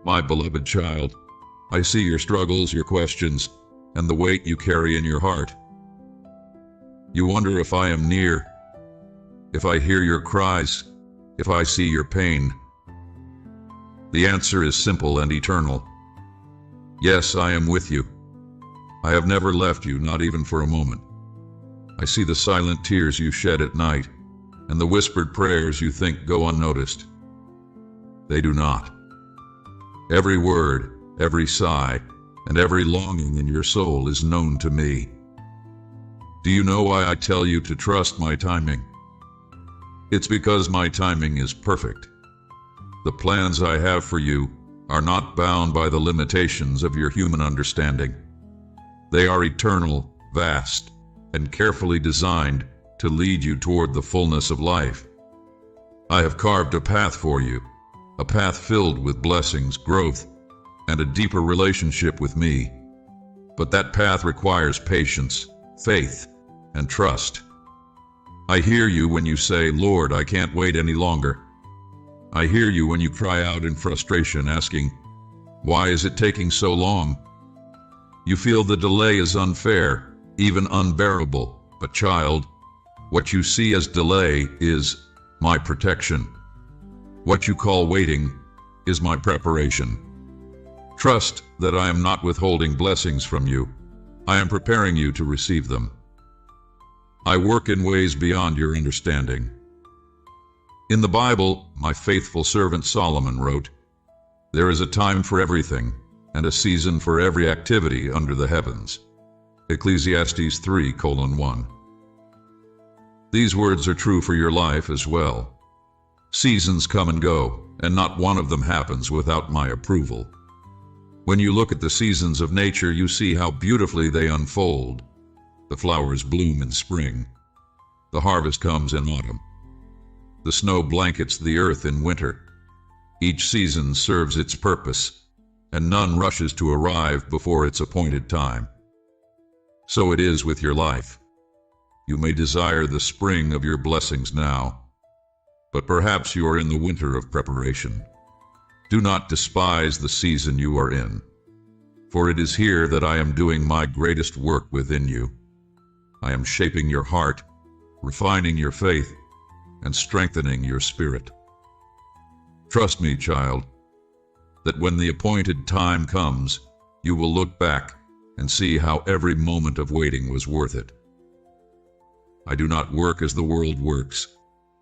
My beloved child, I see your struggles, your questions, and the weight you carry in your heart. You wonder if I am near, if I hear your cries, if I see your pain. The answer is simple and eternal. Yes, I am with you. I have never left you, not even for a moment. I see the silent tears you shed at night, and the whispered prayers you think go unnoticed. They do not. Every word, every sigh, and every longing in your soul is known to me. Do you know why I tell you to trust my timing? It's because my timing is perfect. The plans I have for you are not bound by the limitations of your human understanding. They are eternal, vast, and carefully designed to lead you toward the fullness of life. I have carved a path for you, a path filled with blessings, growth, and a deeper relationship with me. But that path requires patience, faith, and trust. I hear you when you say, "Lord, I can't wait any longer." I hear you when you cry out in frustration, asking, "Why is it taking so long?" You feel the delay is unfair, even unbearable. But child, what you see as delay is my protection. What you call waiting is my preparation. Trust that I am not withholding blessings from you. I am preparing you to receive them. I work in ways beyond your understanding. In the Bible, my faithful servant Solomon wrote, "There is a time for everything, and a season for every activity under the heavens." Ecclesiastes 3:1. These words are true for your life as well. Seasons come and go, and not one of them happens without my approval. When you look at the seasons of nature, you see how beautifully they unfold. The flowers bloom in spring. The harvest comes in autumn. The snow blankets the earth in winter. Each season serves its purpose, and none rushes to arrive before its appointed time. So it is with your life. You may desire the spring of your blessings now, but perhaps you are in the winter of preparation. Do not despise the season you are in, for it is here that I am doing my greatest work within you. I am shaping your heart, refining your faith, and strengthening your spirit. Trust me, child, that when the appointed time comes, you will look back and see how every moment of waiting was worth it. I do not work as the world works.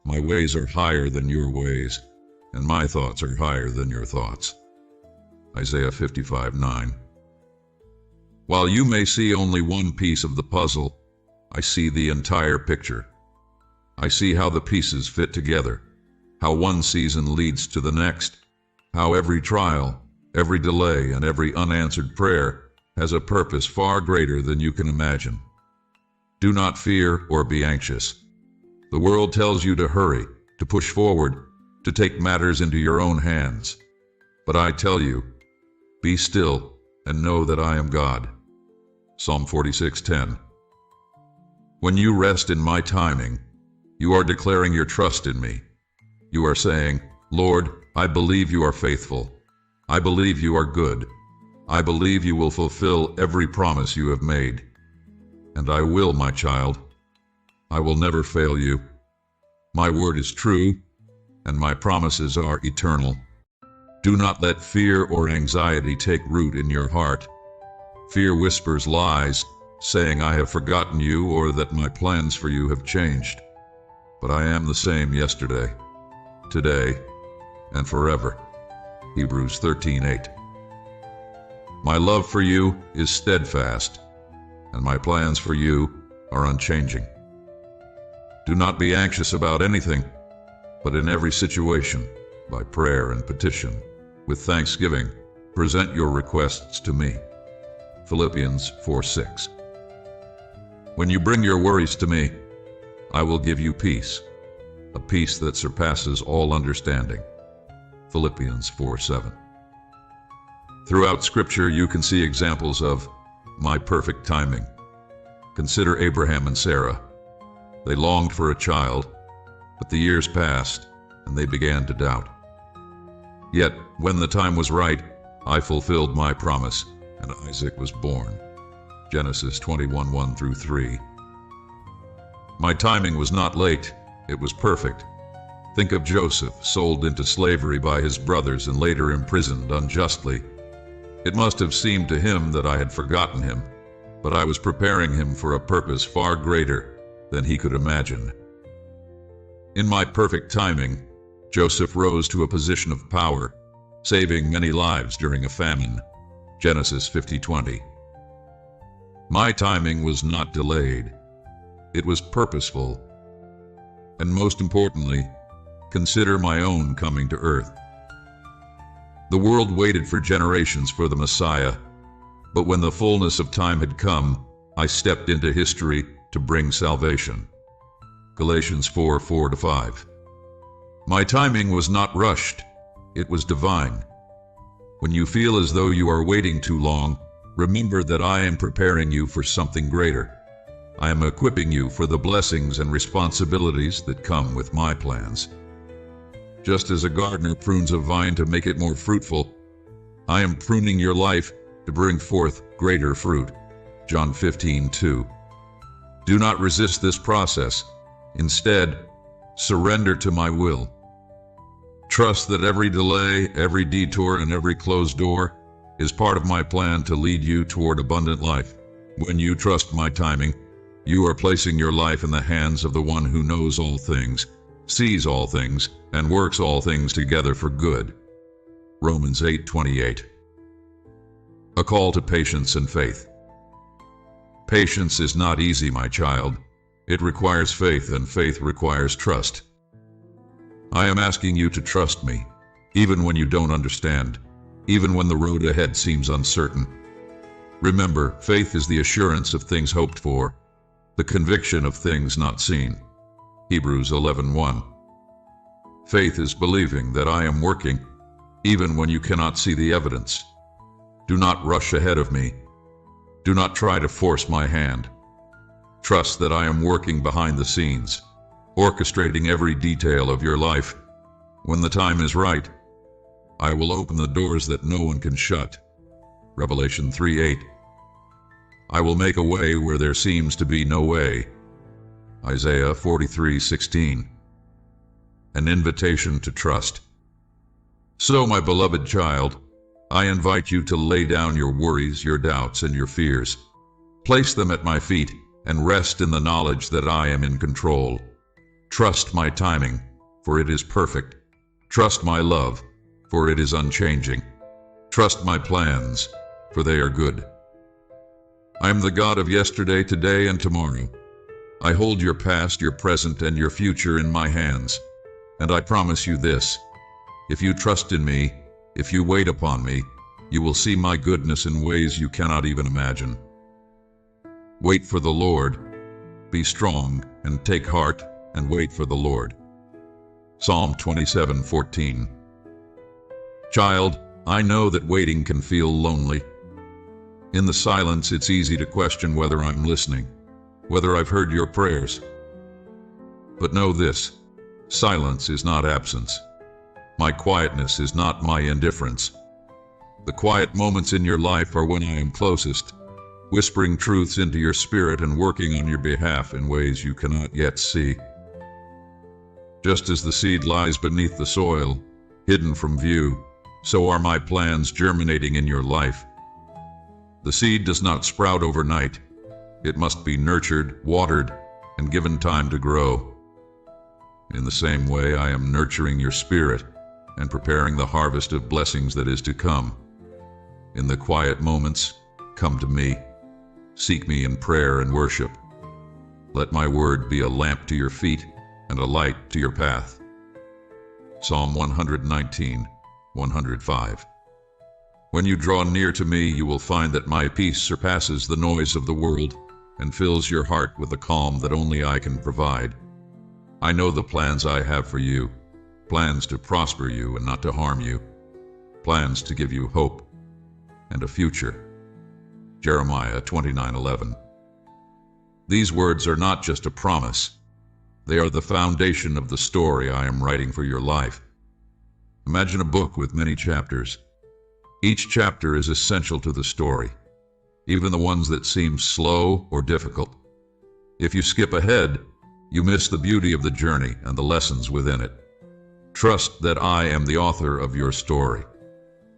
My ways are higher than your ways, and my thoughts are higher than your thoughts. Isaiah 55:9. While you may see only one piece of the puzzle, I see the entire picture. I see how the pieces fit together, how one season leads to the next, how every trial, every delay, and every unanswered prayer has a purpose far greater than you can imagine. Do not fear or be anxious. The world tells you to hurry, to push forward, to take matters into your own hands. But I tell you, be still and know that I am God. Psalm 46:10. When you rest in my timing, you are declaring your trust in me. You are saying, "Lord, I believe you are faithful. I believe you are good. I believe you will fulfill every promise you have made." And I will, my child. I will never fail you. My word is true, and my promises are eternal. Do not let fear or anxiety take root in your heart. Fear whispers lies, saying I have forgotten you or that my plans for you have changed. But I am the same yesterday, today, and forever. Hebrews 13:8. My love for you is steadfast, and my plans for you are unchanging. Do not be anxious about anything, but in every situation, by prayer and petition, with thanksgiving, present your requests to me. Philippians 4:6. When you bring your worries to me, I will give you peace, a peace that surpasses all understanding. Philippians 4:7. Throughout Scripture, you can see examples of my perfect timing. Consider Abraham and Sarah. They longed for a child, but the years passed, and they began to doubt. Yet, when the time was right, I fulfilled my promise, and Isaac was born. Genesis 21, 1-3. My timing was not late, it was perfect. Think of Joseph, sold into slavery by his brothers and later imprisoned unjustly. It must have seemed to him that I had forgotten him, but I was preparing him for a purpose far greater than he could imagine. In my perfect timing, Joseph rose to a position of power, saving many lives during a famine. Genesis 50:20. My timing was not delayed. It was purposeful. And most importantly, consider my own coming to earth. The world waited for generations for the Messiah, but when the fullness of time had come, I stepped into history to bring salvation. Galatians 4:4-5. My timing was not rushed, it was divine. When you feel as though you are waiting too long, remember that I am preparing you for something greater. I am equipping you for the blessings and responsibilities that come with my plans. Just as a gardener prunes a vine to make it more fruitful, I am pruning your life to bring forth greater fruit. John 15:2. Do not resist this process. Instead, surrender to my will. Trust that every delay, every detour, and every closed door is part of my plan to lead you toward abundant life. When you trust my timing, you are placing your life in the hands of the one who knows all things, sees all things, and works all things together for good. Romans 8:28. A call to patience and faith. Patience is not easy, my child. It requires faith, and faith requires trust. I am asking you to trust me, even when you don't understand, even when the road ahead seems uncertain. Remember, faith is the assurance of things hoped for, the conviction of things not seen. Hebrews 11:1. Faith is believing that I am working, even when you cannot see the evidence. Do not rush ahead of me. Do not try to force my hand. Trust that I am working behind the scenes, orchestrating every detail of your life. When the time is right, I will open the doors that no one can shut. Revelation 3:8. I will make a way where there seems to be no way. Isaiah 43:16. An invitation to trust. So, my beloved child, I invite you to lay down your worries, your doubts, and your fears. Place them at my feet and rest in the knowledge that I am in control. Trust my timing, for it is perfect. Trust my love, for it is unchanging. Trust my plans, for they are good. I am the God of yesterday, today, and tomorrow. I hold your past, your present, and your future in my hands. And I promise you this: if you trust in me, if you wait upon me, you will see my goodness in ways you cannot even imagine. Wait for the Lord. Be strong and take heart and wait for the Lord. Psalm 27:14. Child, I know that waiting can feel lonely. In the silence, it's easy to question whether I'm listening, whether I've heard your prayers. But know this: silence is not absence. My quietness is not my indifference. The quiet moments in your life are when I am closest, whispering truths into your spirit and working on your behalf in ways you cannot yet see. Just as the seed lies beneath the soil, hidden from view, so are my plans germinating in your life. The seed does not sprout overnight. It must be nurtured, watered, and given time to grow. In the same way, I am nurturing your spirit and preparing the harvest of blessings that is to come. In the quiet moments, come to me. Seek me in prayer and worship. Let my word be a lamp to your feet and a light to your path. Psalm 119:105. When you draw near to me, you will find that my peace surpasses the noise of the world and fills your heart with the calm that only I can provide. I know the plans I have for you, plans to prosper you and not to harm you, plans to give you hope and a future. Jeremiah 29:11. These words are not just a promise. They are the foundation of the story I am writing for your life. Imagine a book with many chapters. Each chapter is essential to the story, even the ones that seem slow or difficult. If you skip ahead, you miss the beauty of the journey and the lessons within it. Trust that I am the author of your story.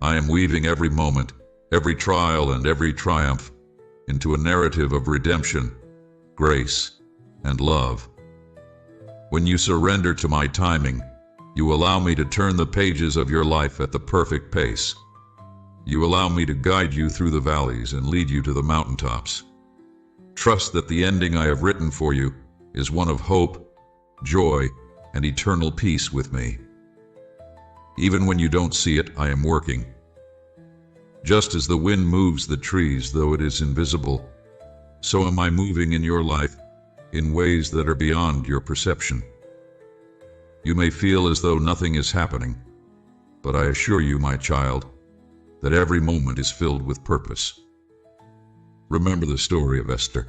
I am weaving every moment, every trial, and every triumph into a narrative of redemption, grace, and love. When you surrender to my timing, you allow me to turn the pages of your life at the perfect pace. You allow me to guide you through the valleys and lead you to the mountaintops. Trust that the ending I have written for you is one of hope, joy, and eternal peace with me. Even when you don't see it, I am working. Just as the wind moves the trees, though it is invisible, so am I moving in your life in ways that are beyond your perception. You may feel as though nothing is happening, but I assure you, my child, that every moment is filled with purpose. Remember the story of Esther.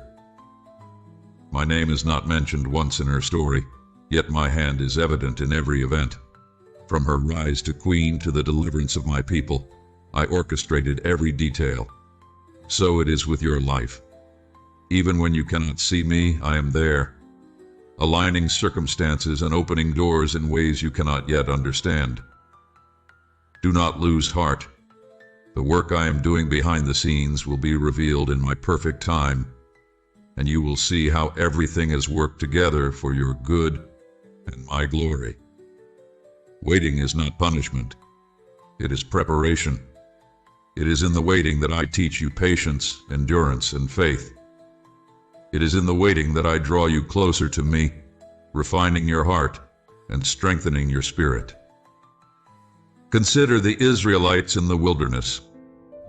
My name is not mentioned once in her story, yet my hand is evident in every event. From her rise to queen to the deliverance of my people, I orchestrated every detail. So it is with your life. Even when you cannot see me, I am there, aligning circumstances and opening doors in ways you cannot yet understand. Do not lose heart. The work I am doing behind the scenes will be revealed in my perfect time, and you will see how everything has worked together for your good and my glory. Waiting is not punishment. It is preparation. It is in the waiting that I teach you patience, endurance, and faith. It is in the waiting that I draw you closer to me, refining your heart and strengthening your spirit. Consider the Israelites in the wilderness.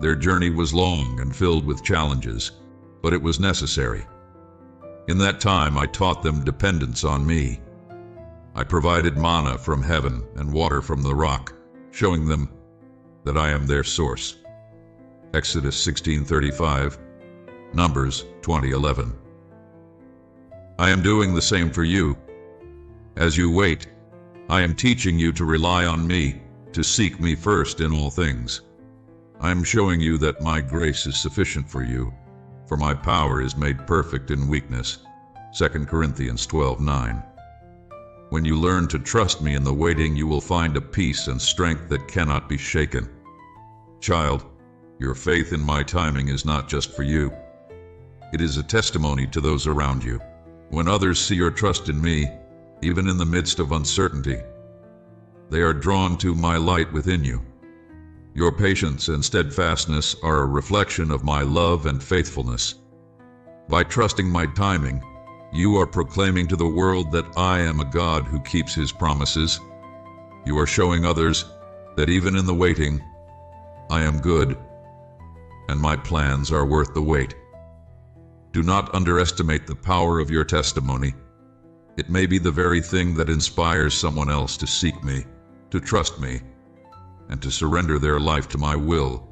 Their journey was long and filled with challenges, but it was necessary. In that time I taught them dependence on me. I provided manna from heaven and water from the rock, showing them that I am their source. Exodus 16:35, Numbers 20:11. I am doing the same for you. As you wait, I am teaching you to rely on me, to seek me first in all things. I am showing you that my grace is sufficient for you, for my power is made perfect in weakness. 2 Corinthians 12:9. When you learn to trust me in the waiting, you will find a peace and strength that cannot be shaken. Child, your faith in my timing is not just for you. It is a testimony to those around you. When others see your trust in me, even in the midst of uncertainty, they are drawn to my light within you. Your patience and steadfastness are a reflection of my love and faithfulness. By trusting my timing, you are proclaiming to the world that I am a God who keeps his promises. You are showing others that even in the waiting, I am good, and my plans are worth the wait. Do not underestimate the power of your testimony. It may be the very thing that inspires someone else to seek me, to trust me, and to surrender their life to my will.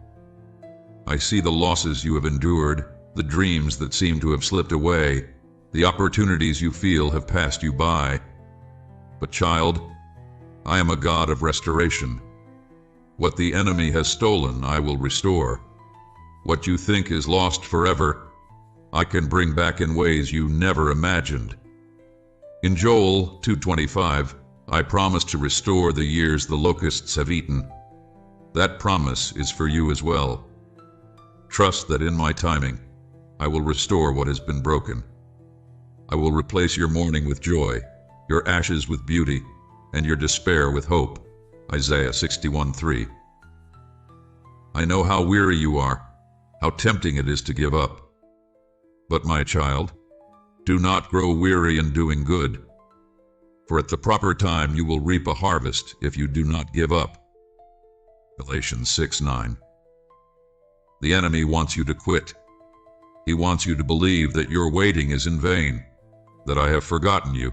I see the losses you have endured, the dreams that seem to have slipped away, the opportunities you feel have passed you by. But child, I am a God of restoration. What the enemy has stolen, I will restore. What you think is lost forever, I can bring back in ways you never imagined. In Joel 2:25, I promise to restore the years the locusts have eaten. That promise is for you as well. Trust that in my timing, I will restore what has been broken. I will replace your mourning with joy, your ashes with beauty, and your despair with hope. Isaiah 61:3. I know how weary you are, how tempting it is to give up. But my child, do not grow weary in doing good, for at the proper time you will reap a harvest if you do not give up. Galatians 6:9. The enemy wants you to quit. He wants you to believe that your waiting is in vain, that I have forgotten you,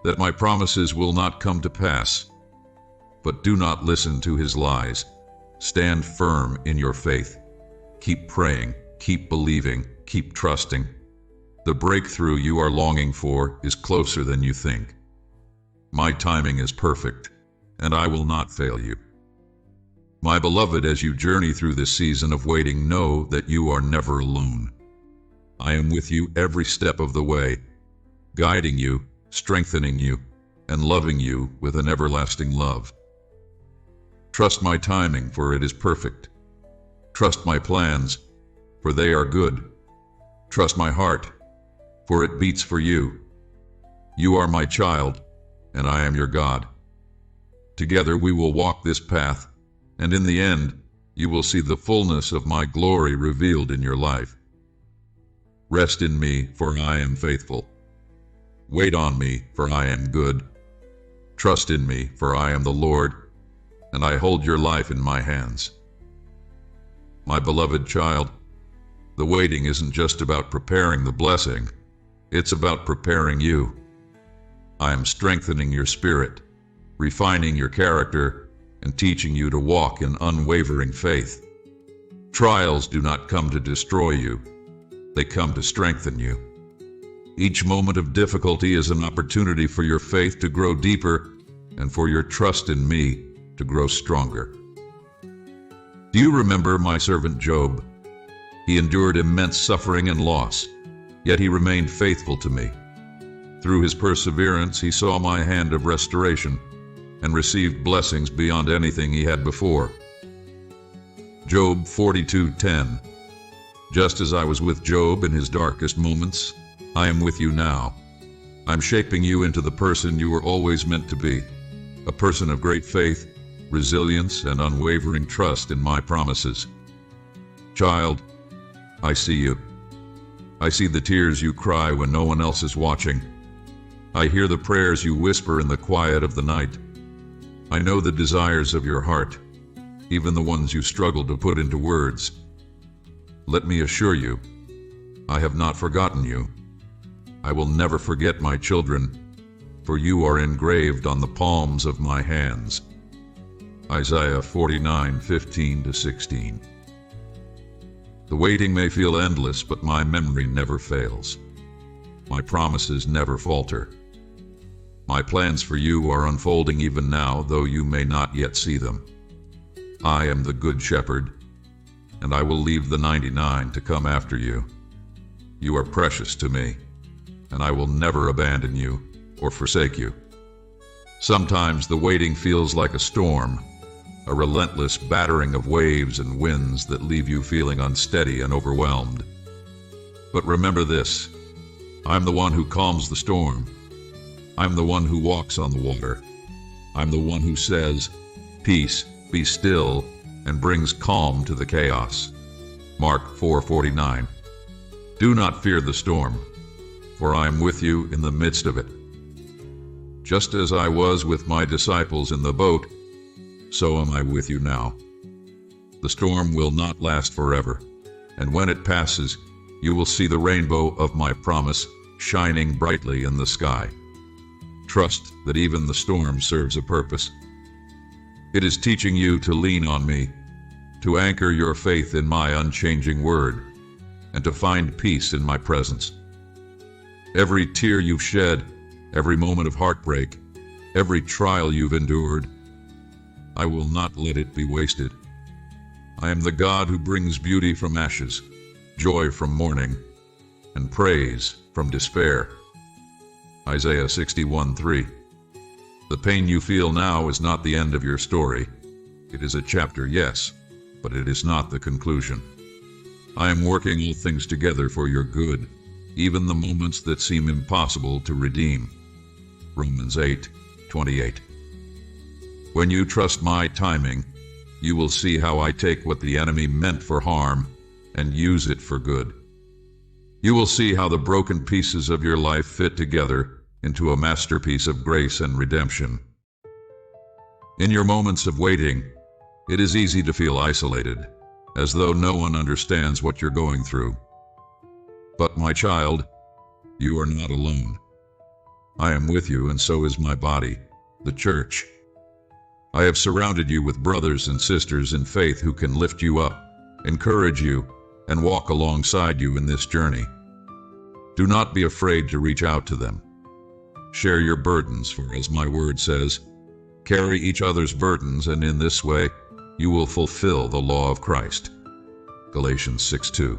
that my promises will not come to pass. But do not listen to his lies. Stand firm in your faith. Keep praying, keep believing, keep trusting. The breakthrough you are longing for is closer than you think. My timing is perfect, and I will not fail you. My My beloved, as you journey through this season of waiting, know that you are never alone. I am with you every step of the way, guiding you, strengthening you, and loving you with an everlasting love. Trust my timing, for it is perfect. Trust my plans, for they are good. Trust my heart, for it beats for you. You are my child, and I am your God. Together we will walk this path, and in the end, you will see the fullness of my glory revealed in your life. Rest in me, for I am faithful. Wait on me, for I am good. Trust in me, for I am the Lord, and I hold your life in my hands. My beloved child, the waiting isn't just about preparing the blessing, it's about preparing you. I am strengthening your spirit, refining your character, and teaching you to walk in unwavering faith. Trials do not come to destroy you, they come to strengthen you. Each moment of difficulty is an opportunity for your faith to grow deeper and for your trust in me to grow stronger. Do you remember my servant Job? He endured immense suffering and loss, yet he remained faithful to me. Through his perseverance, he saw my hand of restoration and received blessings beyond anything he had before. Job 42:10. Just as I was with Job in his darkest moments, I am with you now. I'm shaping you into the person you were always meant to be, a person of great faith, resilience, and unwavering trust in my promises. Child, I see you. I see the tears you cry when no one else is watching. I hear the prayers you whisper in the quiet of the night. I know the desires of your heart, even the ones you struggle to put into words. Let me assure you, I have not forgotten you. I will never forget my children, for you are engraved on the palms of my hands. Isaiah 49:15-16. The waiting may feel endless, but my memory never fails. My promises never falter. My plans for you are unfolding even now, though you may not yet see them. I am the Good Shepherd, and I will leave the 99 to come after you. You are precious to me, and I will never abandon you or forsake you. Sometimes the waiting feels like a storm, a relentless battering of waves and winds that leave you feeling unsteady and overwhelmed. But remember this, I'm the one who calms the storm. I'm the one who walks on the water. I'm the one who says, "Peace, be still," and brings calm to the chaos. Mark 4:49. Do not fear the storm, for I am with you in the midst of it. Just as I was with my disciples in the boat, so am I with you now. The storm will not last forever, and when it passes, you will see the rainbow of my promise shining brightly in the sky. Trust that even the storm serves a purpose. It is teaching you to lean on me, to anchor your faith in my unchanging word, and to find peace in my presence. Every tear you've shed, every moment of heartbreak, every trial you've endured, I will not let it be wasted. I am the God who brings beauty from ashes, joy from mourning, and praise from despair. Isaiah 61:3. The pain you feel now is not the end of your story. It is a chapter, yes, but it is not the conclusion. I am working all things together for your good, even the moments that seem impossible to redeem. Romans 8:28. When you trust my timing, you will see how I take what the enemy meant for harm and use it for good. You will see how the broken pieces of your life fit together into a masterpiece of grace and redemption. In your moments of waiting, it is easy to feel isolated, as though no one understands what you're going through. But my child, you are not alone. I am with you, and so is my body, the church. I have surrounded you with brothers and sisters in faith who can lift you up, encourage you, and walk alongside you in this journey. Do not be afraid to reach out to them. Share your burdens, for as my word says, carry each other's burdens, and in this way, you will fulfill the law of Christ. Galatians 6:2.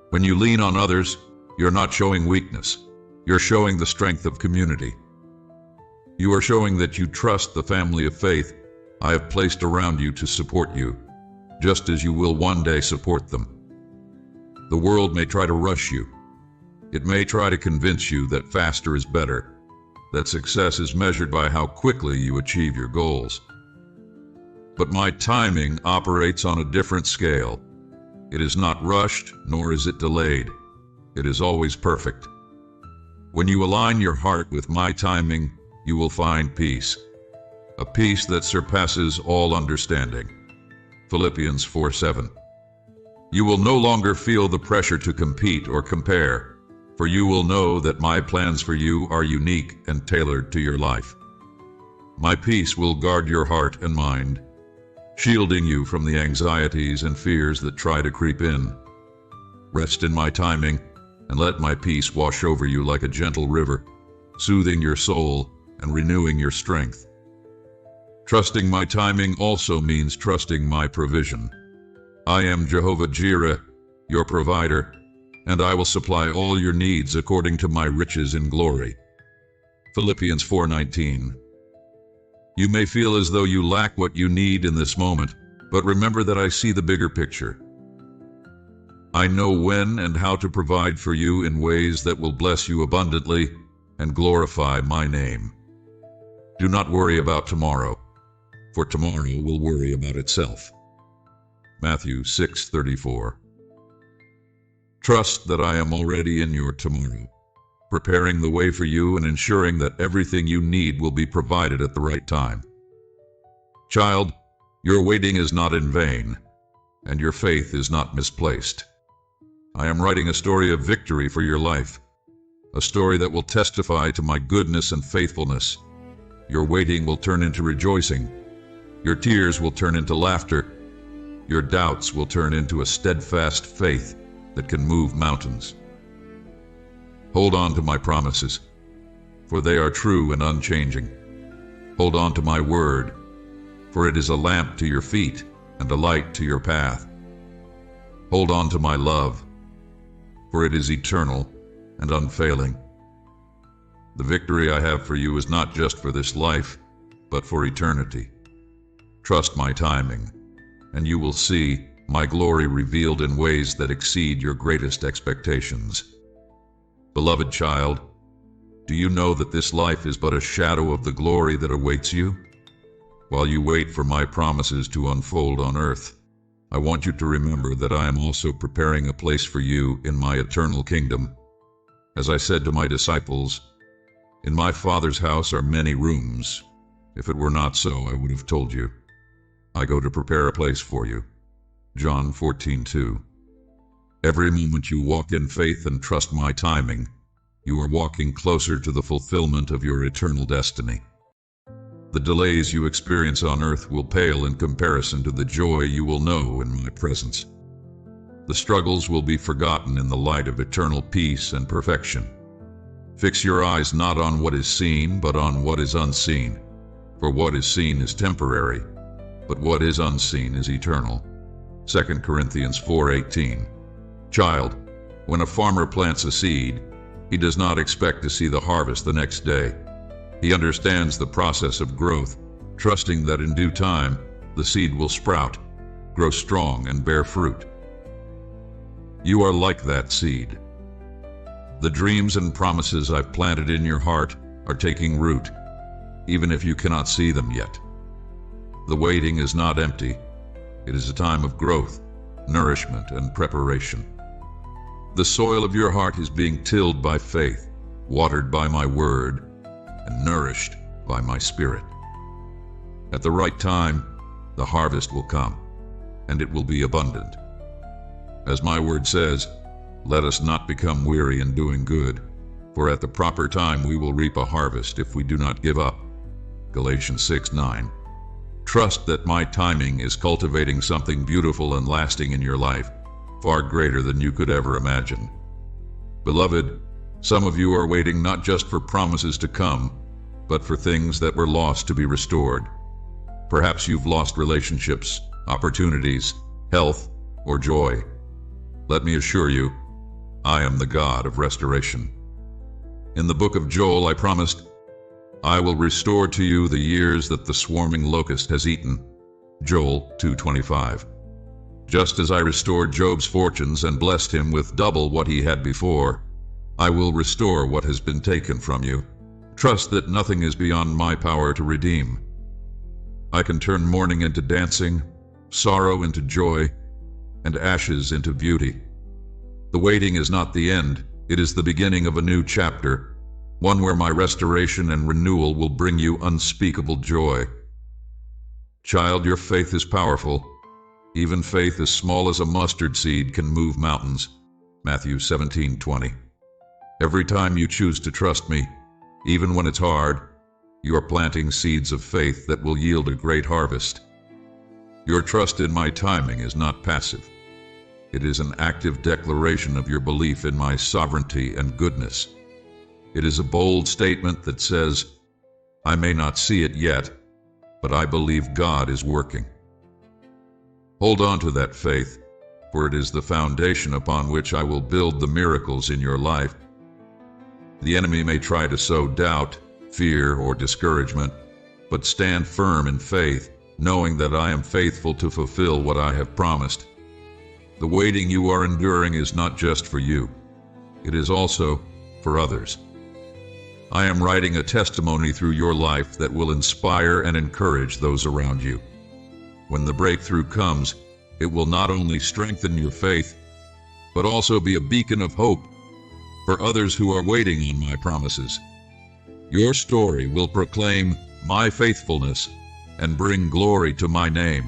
When you lean on others, you're not showing weakness. You're showing the strength of community. You are showing that you trust the family of faith I have placed around you to support you, just as you will one day support them. The world may try to rush you. It may try to convince you that faster is better, that success is measured by how quickly you achieve your goals. But my timing operates on a different scale. It is not rushed, nor is it delayed. It is always perfect. When you align your heart with my timing, you will find peace, a peace that surpasses all understanding. Philippians 4:7. You will no longer feel the pressure to compete or compare, for you will know that my plans for you are unique and tailored to your life. My peace will guard your heart and mind, shielding you from the anxieties and fears that try to creep in. Rest in my timing, and let my peace wash over you like a gentle river, soothing your soul and renewing your strength. Trusting my timing also means trusting my provision. I am Jehovah Jireh, your provider, and I will supply all your needs according to my riches in glory. Philippians 4:19. You may feel as though you lack what you need in this moment, but remember that I see the bigger picture. I know when and how to provide for you in ways that will bless you abundantly and glorify my name. Do not worry about tomorrow, for tomorrow will worry about itself. Matthew 6:34. Trust that I am already in your tomorrow, preparing the way for you and ensuring that everything you need will be provided at the right time. Child, your waiting is not in vain, and your faith is not misplaced. I am writing a story of victory for your life, a story that will testify to my goodness and faithfulness. Your waiting will turn into rejoicing. Your tears will turn into laughter. Your doubts will turn into a steadfast faith that can move mountains. Hold on to my promises, for they are true and unchanging. Hold on to my word, for it is a lamp to your feet and a light to your path. Hold on to my love, for it is eternal and unfailing. The victory I have for you is not just for this life, but for eternity. Trust my timing, and you will see my glory revealed in ways that exceed your greatest expectations. Beloved child, do you know that this life is but a shadow of the glory that awaits you? While you wait for my promises to unfold on earth, I want you to remember that I am also preparing a place for you in my eternal kingdom. As I said to my disciples, in my Father's house are many rooms. If it were not so, I would have told you. I go to prepare a place for you. John 14:2. Every moment you walk in faith and trust my timing, you are walking closer to the fulfillment of your eternal destiny. The delays you experience on earth will pale in comparison to the joy you will know in my presence. The struggles will be forgotten in the light of eternal peace and perfection. Fix your eyes not on what is seen, but on what is unseen. For what is seen is temporary, but what is unseen is eternal. 2 Corinthians 4:18. Child, when a farmer plants a seed, he does not expect to see the harvest the next day. He understands the process of growth, trusting that in due time, the seed will sprout, grow strong, and bear fruit. You are like that seed. The dreams and promises I've planted in your heart are taking root, even if you cannot see them yet. The waiting is not empty. It is a time of growth, nourishment, and preparation. The soil of your heart is being tilled by faith, watered by my word, and nourished by my spirit. At the right time, the harvest will come, and it will be abundant. As my word says, let us not become weary in doing good, for at the proper time we will reap a harvest if we do not give up. Galatians 6:9. Trust that my timing is cultivating something beautiful and lasting in your life, far greater than you could ever imagine. Beloved, some of you are waiting not just for promises to come, but for things that were lost to be restored. Perhaps you've lost relationships, opportunities, health, or joy. Let me assure you, I am the God of restoration. In the book of Joel, I promised, I will restore to you the years that the swarming locust has eaten. Joel 2:25. Just as I restored Job's fortunes and blessed him with double what he had before, I will restore what has been taken from you. Trust that nothing is beyond my power to redeem. I can turn mourning into dancing, sorrow into joy, and ashes into beauty. The waiting is not the end, it is the beginning of a new chapter, one where my restoration and renewal will bring you unspeakable joy. Child, your faith is powerful. Even faith as small as a mustard seed can move mountains. Matthew 17:20. Every time you choose to trust me, even when it's hard, you are planting seeds of faith that will yield a great harvest. Your trust in my timing is not passive. It is an active declaration of your belief in my sovereignty and goodness. It is a bold statement that says, I may not see it yet, but I believe God is working. Hold on to that faith, for it is the foundation upon which I will build the miracles in your life. The enemy may try to sow doubt, fear, or discouragement, but stand firm in faith, knowing that I am faithful to fulfill what I have promised. The waiting you are enduring is not just for you. It is also for others. I am writing a testimony through your life that will inspire and encourage those around you. When the breakthrough comes, it will not only strengthen your faith, but also be a beacon of hope for others who are waiting on my promises. Your story will proclaim my faithfulness and bring glory to my name.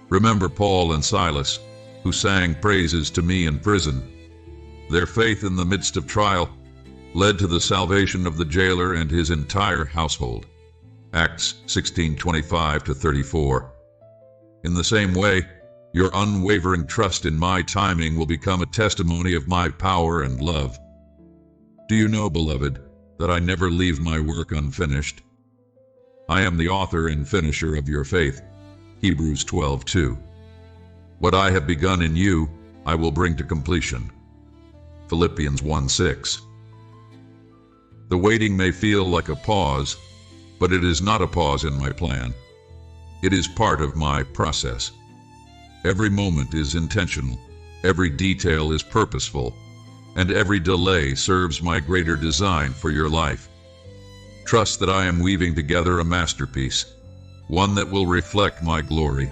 Remember Paul and Silas, who sang praises to me in prison. Their faith in the midst of trial led to the salvation of the jailer and his entire household. Acts 16:25-34. In the same way, your unwavering trust in my timing will become a testimony of my power and love. Do you know, beloved, that I never leave my work unfinished? I am the author and finisher of your faith. Hebrews 12:2. What I have begun in you, I will bring to completion. Philippians 1:6. The waiting may feel like a pause, but it is not a pause in my plan. It is part of my process. Every moment is intentional, every detail is purposeful, and every delay serves my greater design for your life. Trust that I am weaving together a masterpiece, one that will reflect my glory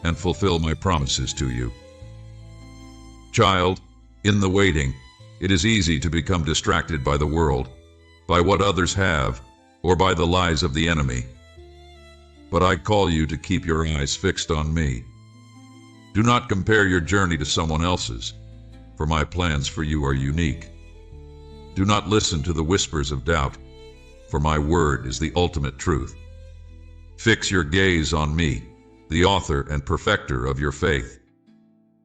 and fulfill my promises to you. Child, in the waiting, it is easy to become distracted by the world, by what others have, or by the lies of the enemy. But I call you to keep your eyes fixed on me. Do not compare your journey to someone else's, for my plans for you are unique. Do not listen to the whispers of doubt, for my word is the ultimate truth. Fix your gaze on me, the author and perfecter of your faith.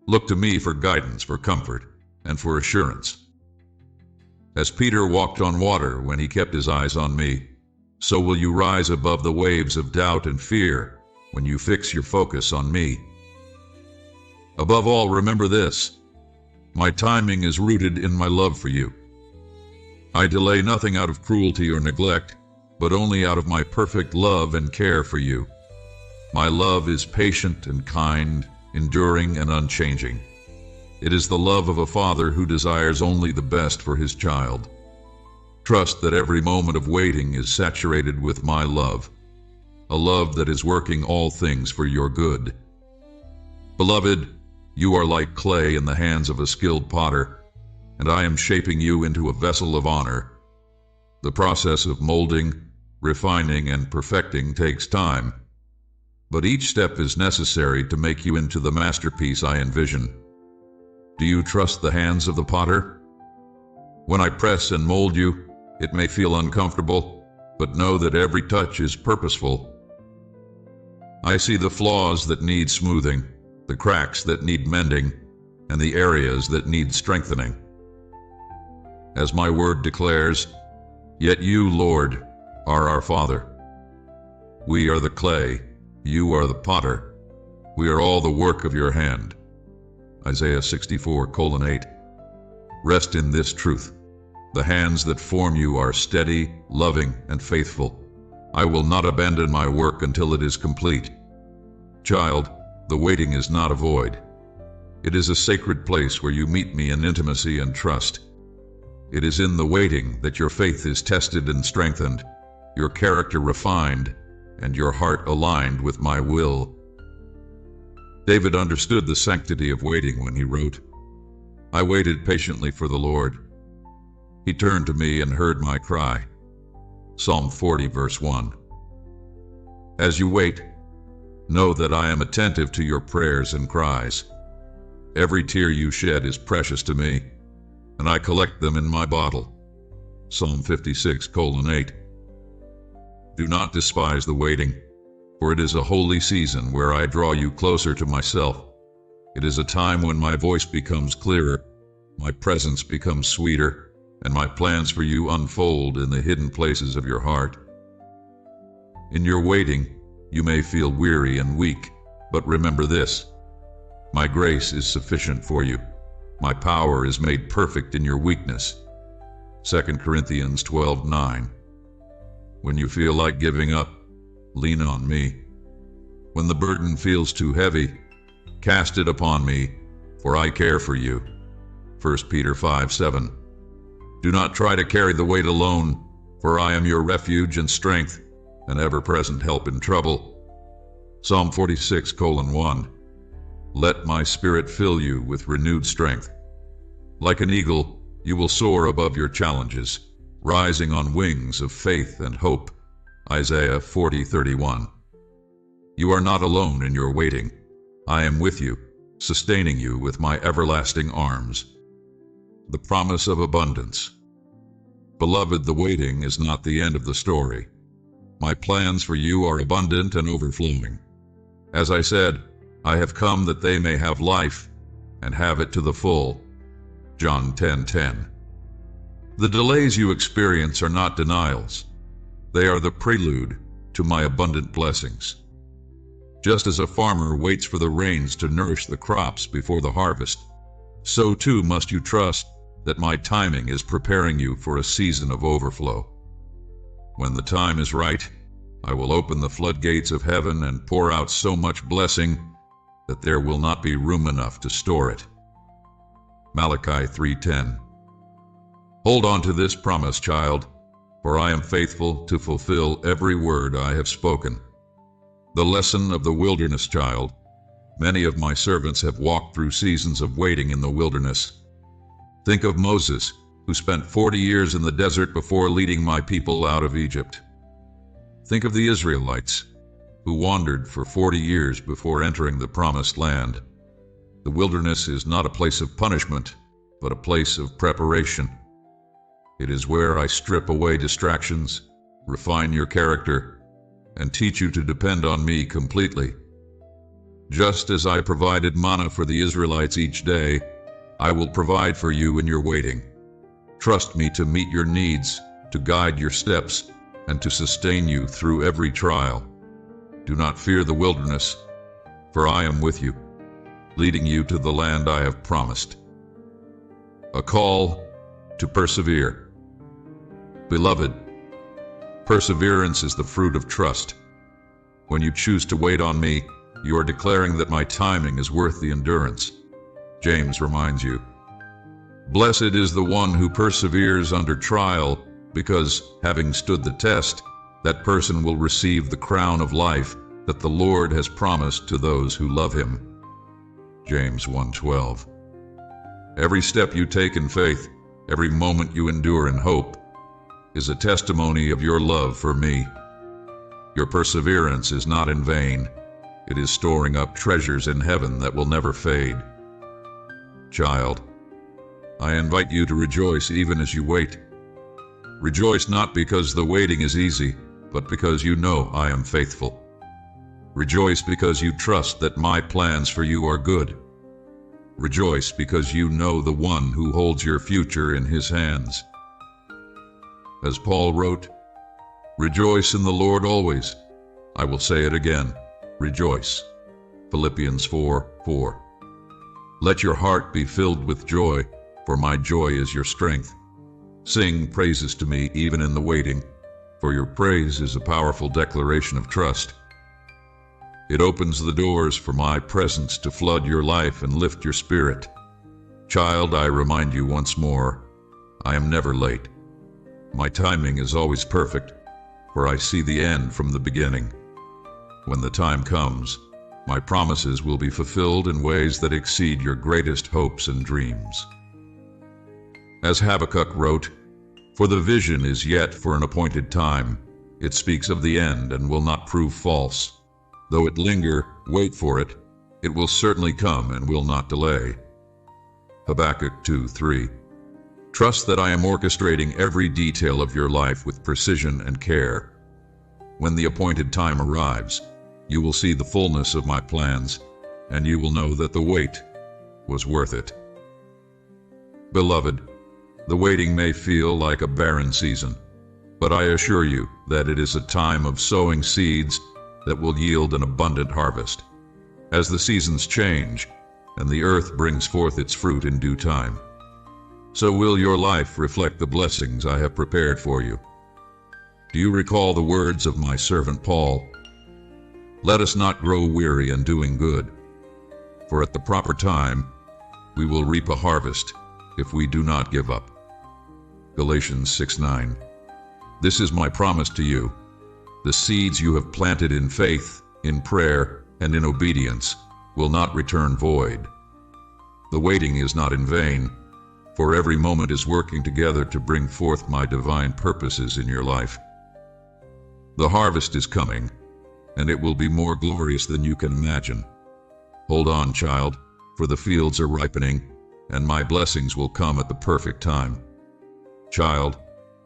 Look to me for guidance, for comfort, and for assurance. As Peter walked on water when he kept his eyes on me, so will you rise above the waves of doubt and fear when you fix your focus on me. Above all, remember this: my timing is rooted in my love for you. I delay nothing out of cruelty or neglect, but only out of my perfect love and care for you. My love is patient and kind, enduring and unchanging. It is the love of a father who desires only the best for his child. Trust that every moment of waiting is saturated with my love, a love that is working all things for your good. Beloved, you are like clay in the hands of a skilled potter, and I am shaping you into a vessel of honor. The process of molding, refining, and perfecting takes time, but each step is necessary to make you into the masterpiece I envision. Do you trust the hands of the potter? When I press and mold you, it may feel uncomfortable, but know that every touch is purposeful. I see the flaws that need smoothing, the cracks that need mending, and the areas that need strengthening. As my word declares, yet you, Lord, are our Father. We are the clay, you are the potter. We are all the work of your hand. Isaiah 64:8. Rest in this truth. The hands that form you are steady, loving, and faithful. I will not abandon my work until it is complete. Child, the waiting is not a void. It is a sacred place where you meet me in intimacy and trust. It is in the waiting that your faith is tested and strengthened, your character refined, and your heart aligned with my will. David understood the sanctity of waiting when he wrote, I waited patiently for the Lord. He turned to me and heard my cry. Psalm 40, verse 1. As you wait, know that I am attentive to your prayers and cries. Every tear you shed is precious to me, and I collect them in my bottle. Psalm 56:8. Do not despise the waiting, for it is a holy season where I draw you closer to myself. It is a time when my voice becomes clearer, my presence becomes sweeter, and my plans for you unfold in the hidden places of your heart. In your waiting, you may feel weary and weak, but remember this. My grace is sufficient for you. My power is made perfect in your weakness. 2 Corinthians 12:9. When you feel like giving up, lean on me. When the burden feels too heavy, cast it upon me, for I care for you. 1 Peter 5:7. Do not try to carry the weight alone, for I am your refuge and strength, an ever-present help in trouble. Psalm 46:1. Let my spirit fill you with renewed strength. Like an eagle, you will soar above your challenges, rising on wings of faith and hope. Isaiah 40:31. You are not alone in your waiting. I am with you, sustaining you with my everlasting arms. The promise of abundance. Beloved, the waiting is not the end of the story. My plans for you are abundant and overflowing. As I said, I have come that they may have life and have it to the full. John 10:10. The delays you experience are not denials. They are the prelude to my abundant blessings. Just as a farmer waits for the rains to nourish the crops before the harvest, so too must you trust that my timing is preparing you for a season of overflow. When the time is right, I will open the floodgates of heaven and pour out so much blessing that there will not be room enough to store it. Malachi 3:10. Hold on to this promise, child, for I am faithful to fulfill every word I have spoken. The lesson of the wilderness, child. Many of my servants have walked through seasons of waiting in the wilderness. Think of Moses, who spent 40 years in the desert before leading my people out of Egypt. Think of the Israelites, who wandered for 40 years before entering the promised land. The wilderness is not a place of punishment, but a place of preparation. It is where I strip away distractions, refine your character, and teach you to depend on me completely. Just as I provided manna for the Israelites each day, I will provide for you in your waiting. Trust me to meet your needs, to guide your steps, and to sustain you through every trial. Do not fear the wilderness, for I am with you, leading you to the land I have promised. A call to persevere. Beloved, perseverance is the fruit of trust. When you choose to wait on me, you are declaring that my timing is worth the endurance. James reminds you. Blessed is the one who perseveres under trial, because, having stood the test, that person will receive the crown of life that the Lord has promised to those who love him. James 1:12. Every step you take in faith, every moment you endure in hope, is a testimony of your love for me. Your perseverance is not in vain. It is storing up treasures in heaven that will never fade. Child, I invite you to rejoice even as you wait. Rejoice not because the waiting is easy, but because you know I am faithful. Rejoice because you trust that my plans for you are good. Rejoice because you know the one who holds your future in his hands. As Paul wrote, rejoice in the Lord always. I will say it again, rejoice. Philippians 4:4. Let your heart be filled with joy, for my joy is your strength. Sing praises to me even in the waiting, for your praise is a powerful declaration of trust. It opens the doors for my presence to flood your life and lift your spirit. Child, I remind you once more, I am never late. My timing is always perfect, for I see the end from the beginning. When the time comes, my promises will be fulfilled in ways that exceed your greatest hopes and dreams. As Habakkuk wrote, "For the vision is yet for an appointed time. It speaks of the end and will not prove false. Though it linger, wait for it. It will certainly come and will not delay." Habakkuk 2:3. Trust that I am orchestrating every detail of your life with precision and care. When the appointed time arrives, you will see the fullness of my plans, and you will know that the wait was worth it. Beloved, the waiting may feel like a barren season, but I assure you that it is a time of sowing seeds that will yield an abundant harvest. As the seasons change, and the earth brings forth its fruit in due time, so will your life reflect the blessings I have prepared for you. Do you recall the words of my servant Paul? Let us not grow weary in doing good, for at the proper time we will reap a harvest if we do not give up. Galatians 6:9. This is my promise to you. The seeds you have planted in faith, in prayer, and in obedience will not return void. The waiting is not in vain, for every moment is working together to bring forth my divine purposes in your life. The harvest is coming, and it will be more glorious than you can imagine. Hold on, child, for the fields are ripening, and my blessings will come at the perfect time. Child,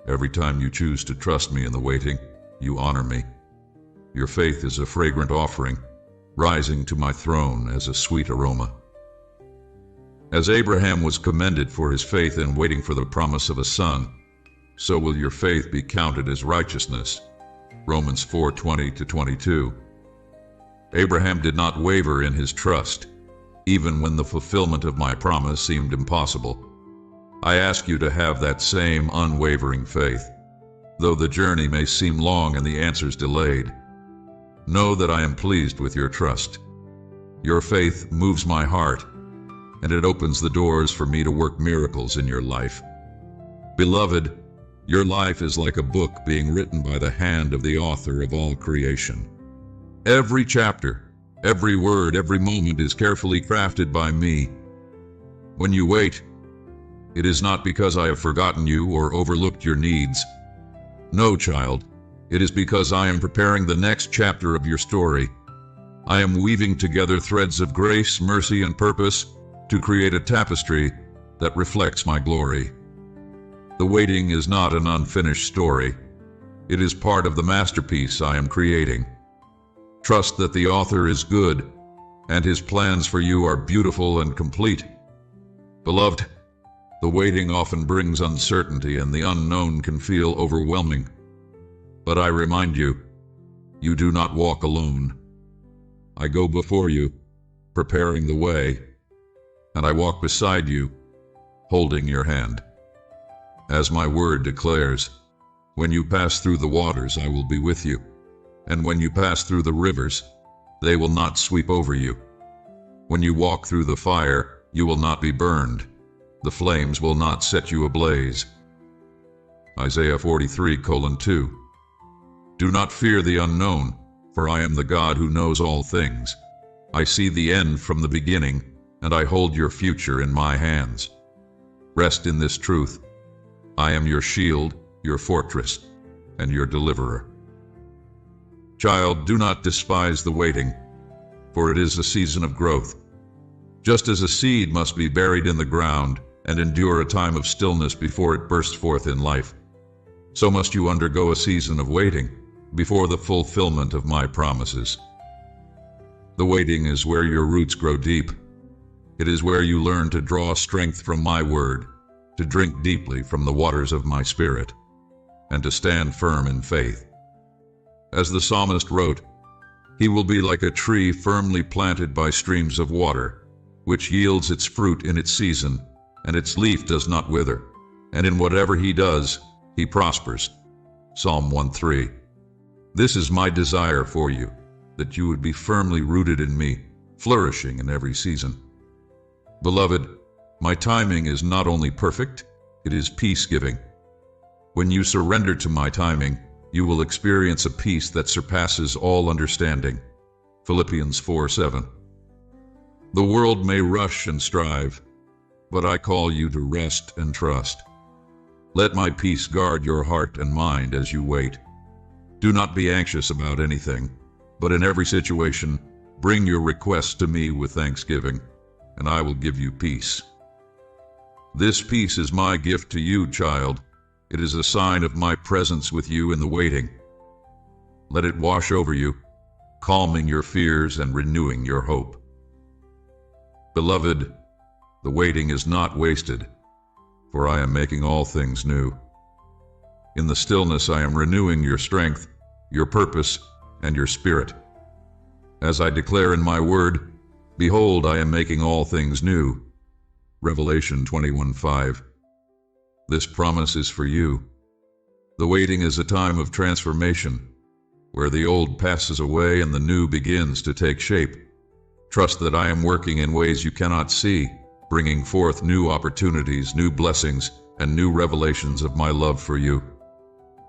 every time you choose to trust me in the waiting, you honor me. Your faith is a fragrant offering, rising to my throne as a sweet aroma. As Abraham was commended for his faith in waiting for the promise of a son, so will your faith be counted as righteousness. Romans 4:20-22. Abraham did not waver in his trust, even when the fulfillment of my promise seemed impossible. I ask you to have that same unwavering faith, though the journey may seem long and the answers delayed. Know that I am pleased with your trust. Your faith moves my heart, and it opens the doors for me to work miracles in your life. Beloved, your life is like a book being written by the hand of the author of all creation. Every chapter, every word, every moment is carefully crafted by me. When you wait, it is not because I have forgotten you or overlooked your needs. No, child, it is because I am preparing the next chapter of your story. I am weaving together threads of grace, mercy, and purpose to create a tapestry that reflects my glory. The waiting is not an unfinished story. It is part of the masterpiece I am creating. Trust that the author is good, and his plans for you are beautiful and complete. Beloved, the waiting often brings uncertainty, and the unknown can feel overwhelming. But I remind you, you do not walk alone. I go before you, preparing the way, and I walk beside you, holding your hand. As my word declares, when you pass through the waters, I will be with you, and when you pass through the rivers, they will not sweep over you. When you walk through the fire, you will not be burned. The flames will not set you ablaze. Isaiah 43:2. Do not fear the unknown, for I am the God who knows all things. I see the end from the beginning, and I hold your future in my hands. Rest in this truth. I am your shield, your fortress, and your deliverer. Child, do not despise the waiting, for it is a season of growth. Just as a seed must be buried in the ground and endure a time of stillness before it bursts forth in life, so must you undergo a season of waiting before the fulfillment of my promises. The waiting is where your roots grow deep. It is where you learn to draw strength from my word, to drink deeply from the waters of my spirit, and to stand firm in faith. As the psalmist wrote, He will be like a tree firmly planted by streams of water, which yields its fruit in its season, and its leaf does not wither. And in whatever he does, he prospers. Psalm 1:3. This is my desire for you, that you would be firmly rooted in me, flourishing in every season. Beloved, my timing is not only perfect, it is peace-giving. When you surrender to my timing, you will experience a peace that surpasses all understanding. Philippians 4:7. The world may rush and strive, but I call you to rest and trust. Let my peace guard your heart and mind as you wait. Do not be anxious about anything, but in every situation, bring your requests to me with thanksgiving, and I will give you peace. This peace is my gift to you, child. It is a sign of my presence with you in the waiting. Let it wash over you, calming your fears and renewing your hope. Beloved, the waiting is not wasted, for I am making all things new. In the stillness I am renewing your strength, your purpose, and your spirit. As I declare in my word, behold, I am making all things new. Revelation 21:5. This promise is for you. The waiting is a time of transformation, where the old passes away and the new begins to take shape. Trust that I am working in ways you cannot see, bringing forth new opportunities, new blessings, and new revelations of my love for you.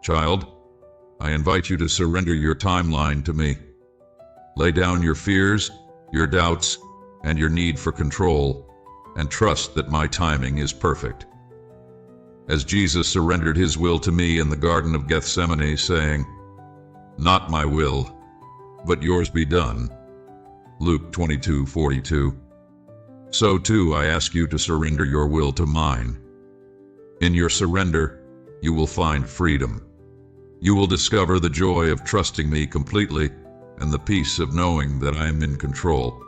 Child, I invite you to surrender your timeline to me. Lay down your fears, your doubts, and your need for control, and trust that my timing is perfect. As Jesus surrendered his will to me in the Garden of Gethsemane, saying, "Not my will, but yours be done." Luke 22:42. So too I ask you to surrender your will to mine. In your surrender, you will find freedom. You will discover the joy of trusting me completely and the peace of knowing that I am in control.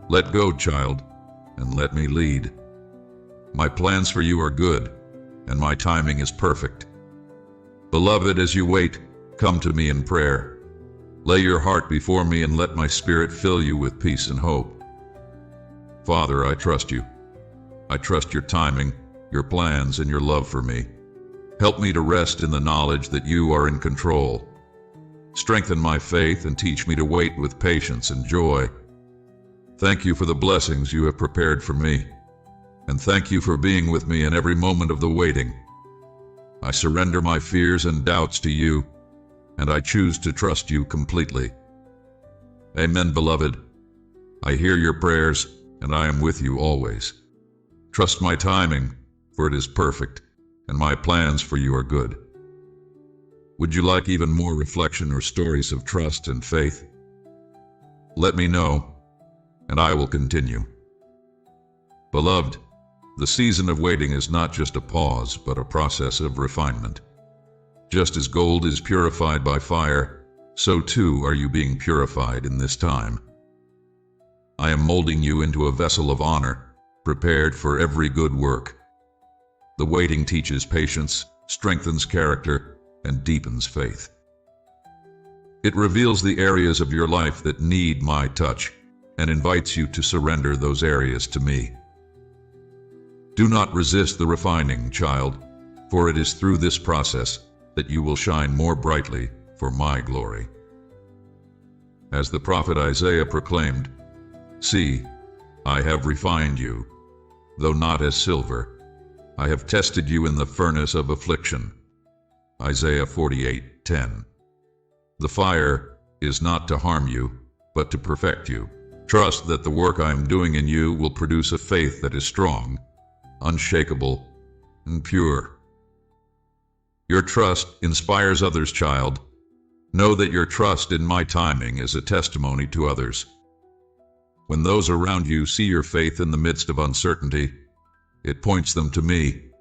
Let go, child, and let me lead. My plans for you are good, and my timing is perfect. Beloved, as you wait, come to me in prayer. Lay your heart before me and let my spirit fill you with peace and hope. Father, I trust you. I trust your timing, your plans, and your love for me. Help me to rest in the knowledge that you are in control. Strengthen my faith and teach me to wait with patience and joy. Thank you for the blessings you have prepared for me, and thank you for being with me in every moment of the waiting. I surrender my fears and doubts to you, and I choose to trust you completely. Amen, beloved. I hear your prayers, and I am with you always. Trust my timing, for it is perfect, and my plans for you are good. Would you like even more reflection or stories of trust and faith? Let me know, and I will continue. Beloved, the season of waiting is not just a pause, but a process of refinement. Just as gold is purified by fire, so too are you being purified in this time. I am molding you into a vessel of honor, prepared for every good work. The waiting teaches patience, strengthens character, and deepens faith. It reveals the areas of your life that need my touch, and invites you to surrender those areas to me. Do not resist the refining, child, for it is through this process that you will shine more brightly for my glory. As the prophet Isaiah proclaimed, "See, I have refined you, though not as silver. I have tested you in the furnace of affliction." Isaiah 48:10. The fire is not to harm you, but to perfect you. Trust that the work I am doing in you will produce a faith that is strong, unshakable, and pure. Your trust inspires others, child. Know that your trust in my timing is a testimony to others. When those around you see your faith in the midst of uncertainty, it points them to me.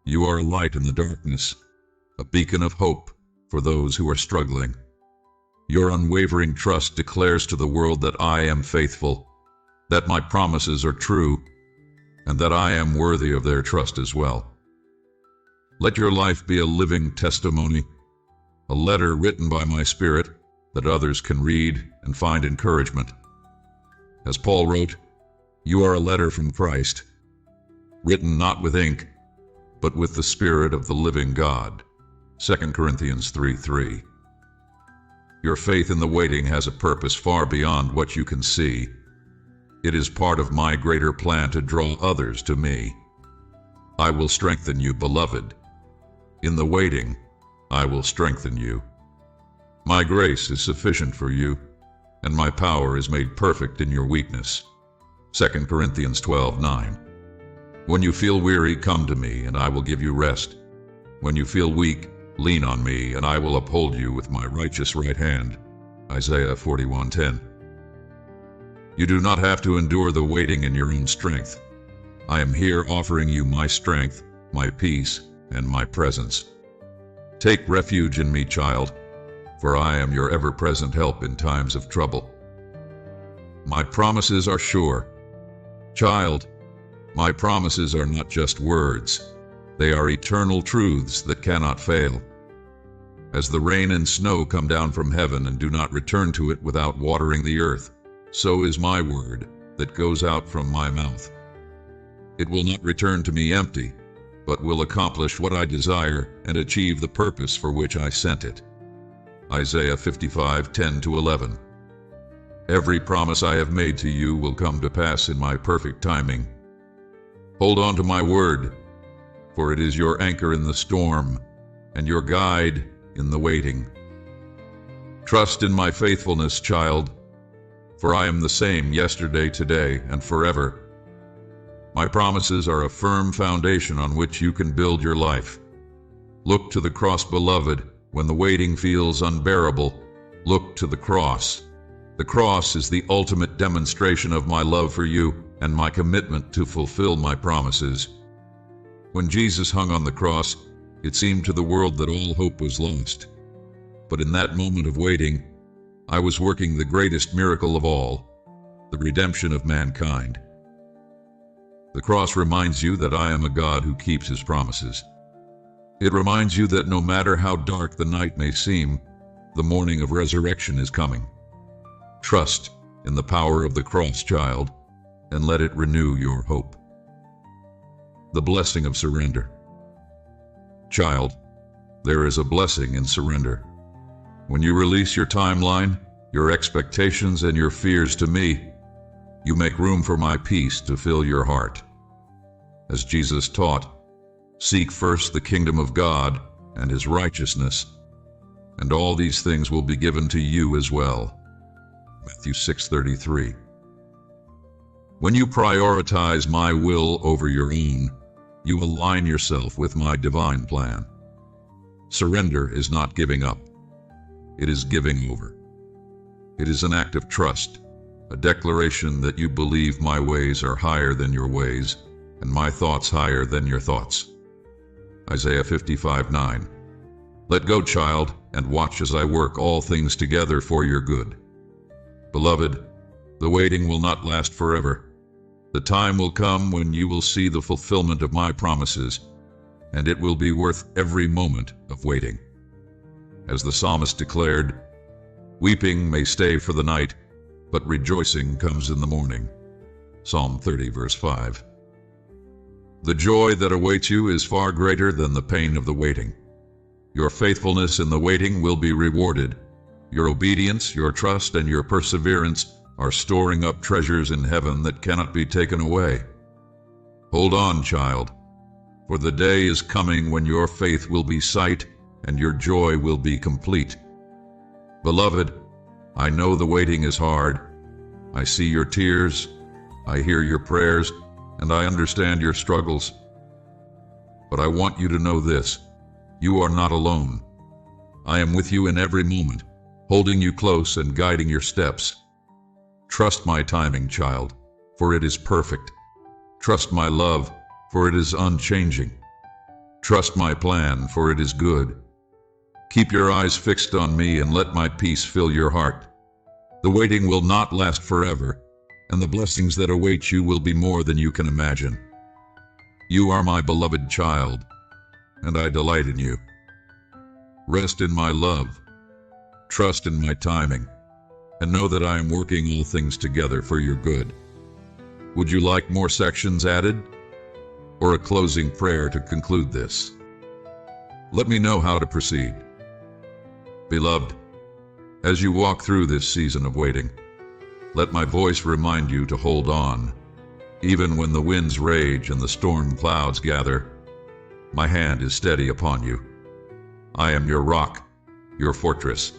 You are a light in the darkness, a beacon of hope for those who are struggling. Your unwavering trust declares to the world that I am faithful, that my promises are true, and that I am worthy of their trust as well. Let your life be a living testimony, a letter written by my Spirit, that others can read and find encouragement. As Paul wrote, "You are a letter from Christ, written not with ink, but with the Spirit of the living God." 2 Corinthians 3:3. Your faith in the waiting has a purpose far beyond what you can see. It is part of my greater plan to draw others to me. I will strengthen you, beloved. In the waiting, I will strengthen you. My grace is sufficient for you, and my power is made perfect in your weakness. 2 Corinthians 12:9. When you feel weary, come to me, and I will give you rest. When you feel weak, lean on me, and I will uphold you with my righteous right hand. Isaiah 41:10. You do not have to endure the waiting in your own strength. I am here offering you my strength, my peace, and my presence. Take refuge in me, child, for I am your ever-present help in times of trouble. My promises are sure. Child, my promises are not just words. They are eternal truths that cannot fail. As the rain and snow come down from heaven and do not return to it without watering the earth, so is my word that goes out from my mouth. It will not return to me empty, but will accomplish what I desire and achieve the purpose for which I sent it. Isaiah 55:10-11. Every promise I have made to you will come to pass in my perfect timing. Hold on to my word, for it is your anchor in the storm and your guide in the waiting. Trust in my faithfulness, child, for I am the same yesterday, today, and forever. My promises are a firm foundation on which you can build your life. Look to the cross, beloved. When the waiting feels unbearable, look to the cross. The cross is the ultimate demonstration of my love for you and my commitment to fulfill my promises. When Jesus hung on the cross, it seemed to the world that all hope was lost. But in that moment of waiting, I was working the greatest miracle of all, the redemption of mankind. The cross reminds you that I am a God who keeps his promises. It reminds you that no matter how dark the night may seem, the morning of resurrection is coming. Trust in the power of the cross, child, and let it renew your hope. The blessing of surrender. Child, there is a blessing in surrender. When you release your timeline, your expectations, and your fears to me, you make room for my peace to fill your heart. As Jesus taught, seek first the kingdom of God and his righteousness, and all these things will be given to you as well. Matthew 6:33. When you prioritize my will over your own, you align yourself with my divine plan. Surrender is not giving up. It is giving over. It is an act of trust, a declaration that you believe my ways are higher than your ways, and my thoughts higher than your thoughts. Isaiah 55:9. Let go, child, and watch as I work all things together for your good. Beloved, the waiting will not last forever. The time will come when you will see the fulfillment of my promises, and it will be worth every moment of waiting. As the psalmist declared, weeping may stay for the night, but rejoicing comes in the morning. Psalm 30, verse 5. The joy that awaits you is far greater than the pain of the waiting. Your faithfulness in the waiting will be rewarded. Your obedience, your trust, and your perseverance are storing up treasures in heaven that cannot be taken away. Hold on, child, for the day is coming when your faith will be sight and your joy will be complete. Beloved, I know the waiting is hard. I see your tears, I hear your prayers, and I understand your struggles. But I want you to know this: you are not alone. I am with you in every moment, holding you close and guiding your steps. Trust my timing, child, for it is perfect. Trust my love, for it is unchanging. Trust my plan, for it is good. Keep your eyes fixed on me and let my peace fill your heart. The waiting will not last forever, and the blessings that await you will be more than you can imagine. You are my beloved child, and I delight in you. Rest in my love. Trust in my timing, and know that I am working all things together for your good. Would you like more sections added, or a closing prayer to conclude this? Let me know how to proceed. Beloved, as you walk through this season of waiting, let my voice remind you to hold on. Even when the winds rage and the storm clouds gather, my hand is steady upon you. I am your rock, your fortress,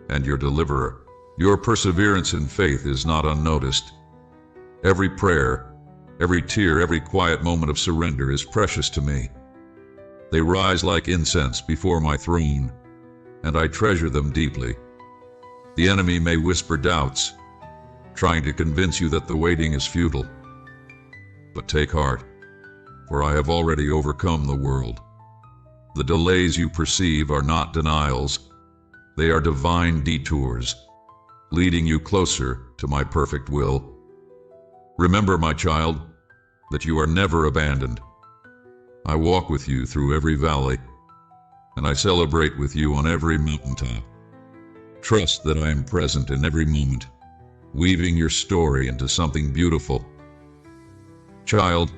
and your deliverer. Your perseverance and faith is not unnoticed. Every prayer, every tear, every quiet moment of surrender is precious to me. They rise like incense before my throne, and I treasure them deeply. The enemy may whisper doubts, trying to convince you that the waiting is futile. But take heart, for I have already overcome the world. The delays you perceive are not denials. They are divine detours, leading you closer to my perfect will. Remember, my child, that you are never abandoned. I walk with you through every valley, and I celebrate with you on every mountaintop. Trust that I am present in every moment, weaving your story into something beautiful. Child,